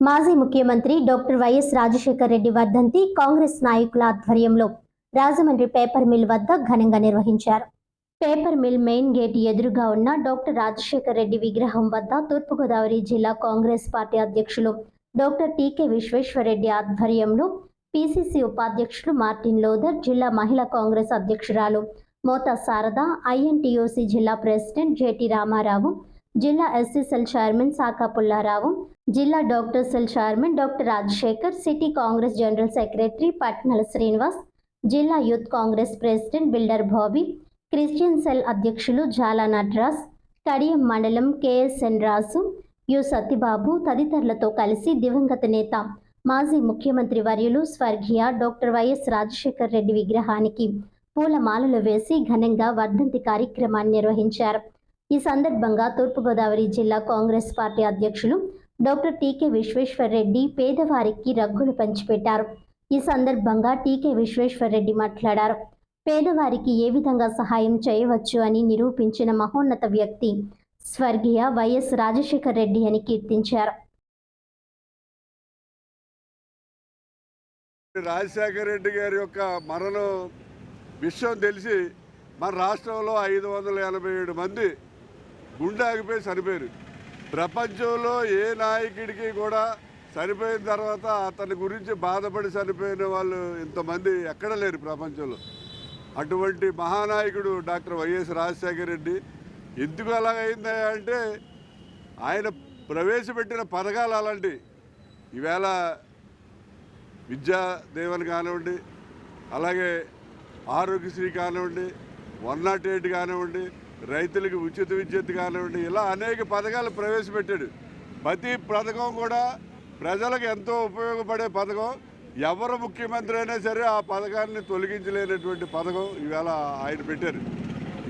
మాజీ ముఖ్యమంత్రి doctor YS Rajasekhar Reddy వర్ధంతి కాంగ్రెస్ నాయకుల ఆధ్వర్యంలో రాజమండ్రి పేపర్ మిల్ వద్ద ఘనంగా నిర్వహించారు. పేపర్ మిల్ మెయిన్ గేట్ ఎదురుగా ఉన్న డాక్టర్ రాజశేఖర్ రెడ్డి విగ్రహం వద్ద తూర్పుగోదావరి జిల్లా కాంగ్రెస్ పార్టీ అధ్యక్షులు డాక్టర్ టీకే విశ్వేశ్వరరెడ్డి ఆధ్వర్యంలో పీసీసీ ఉపాధ్యక్షులు మార్టిన్ లోథర్, జిల్లా మహిళా కాంగ్రెస్ అధ్యక్షురాలు మోతా శారద, ఐఎన్టీయూసీ జిల్లా ప్రెసిడెంట్ జేటీ రామారావు, జిల్లా SC cell chairman Saka Pulla Rao, జిల్లా doctor cell chairman doctor Rajasekhar, city Congress general secretary Patnala Srinivas, జిల్లా youth Congress president builder Bobby, Christian cell అధ్యక్షులు జాలా నటరాజ్, కడియం మండలం కేఎస్ఎన్ రాసు, యు సత్యబాబు తదితరులతో కలిసి దివంగత నేత మాజీ ముఖ్యమంత్రి వర్యులు స్వర్గీయ డాక్టర్ వైఎస్ రాజశేఖర్ రెడ్డి విగ్రహానికి పూలమాలలు వేసి ఘనంగా వర్ధంతి కార్యక్రమాన్ని నిర్వహించారు. ఈ సందర్భంగా తూర్పుగోదావరి జిల్లా కాంగ్రెస్ పార్టీ అధ్యక్షులు డాక్టర్ టీకే విశ్వేశ్వరరెడ్డి పేదవారికి రగ్గులు పంచిపెట్టారు. ఈ సందర్భంగా టీకే విశ్వేశ్వరరెడ్డి మాట్లాడారు. పేదవారికి ఏ విధంగా సహాయం చేయవచ్చు అని నిరూపించిన మహోన్నత వ్యక్తి స్వర్గీయ వైఎస్ రాజశేఖర్ రెడ్డి అని కీర్తించారు. రాజశేఖర్ రెడ్డి గారి యొక్క మరణం విషయం తెలిసి మన రాష్ట్రంలో 587 మంది గుండె ఆగిపోయి చనిపోయారు. ప్రపంచంలో ఏ నాయకుడికి కూడా చనిపోయిన తర్వాత అతని గురించి బాధపడి చనిపోయిన వాళ్ళు ఇంతమంది ఎక్కడ లేరు ప్రపంచంలో. అటువంటి మహానాయకుడు డాక్టర్ వైఎస్ రాజశేఖర రెడ్డి. ఎందుకు అలాగైందా అంటే ఆయన ప్రవేశపెట్టిన పథకాలు అలాంటి. ఈవేళ విద్యా దీవెన కానివ్వండి, అలాగే ఆరోగ్యశ్రీ కానివ్వండి, 108 కానివ్వండి, రైతులకు ఉచిత విద్యుత్ కానివ్వండి, ఇలా అనేక పథకాలు ప్రవేశపెట్టాడు. ప్రతి పథకం కూడా ప్రజలకు ఎంతో ఉపయోగపడే పథకం. ఎవరు ముఖ్యమంత్రి అయినా సరే ఆ పథకాన్ని తొలగించలేనటువంటి పథకం ఈవేళ ఆయన పెట్టారు.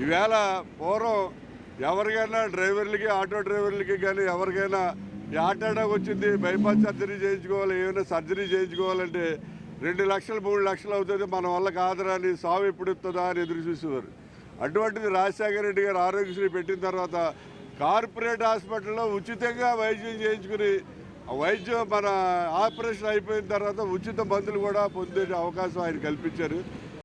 ఈవేళ పూర్వం ఎవరికైనా డ్రైవర్లకి, ఆటో డ్రైవర్లకి కానీ ఎవరికైనా ఈ హార్ట్ అటాక్ వచ్చింది, బైపాస్ సర్జరీ చేయించుకోవాలి, ఏమైనా సర్జరీ చేయించుకోవాలంటే 2 లక్షలు 3 లక్షలు అవుతుంది, మన వల్ల కాదురా అని, సాగు ఎప్పుడు ఇస్తుందా అని ఎదురు చూసేవారు. అటువంటిది రాజశేఖర రెడ్డి గారు ఆరోగ్యశ్రీ పెట్టిన తర్వాత కార్పొరేట్ హాస్పిటల్లో ఉచితంగా వైద్యం చేయించుకుని వైద్యం మన ఆపరేషన్ అయిపోయిన తర్వాత ఉచిత మందులు కూడా పొందే అవకాశం ఆయన కల్పించారు.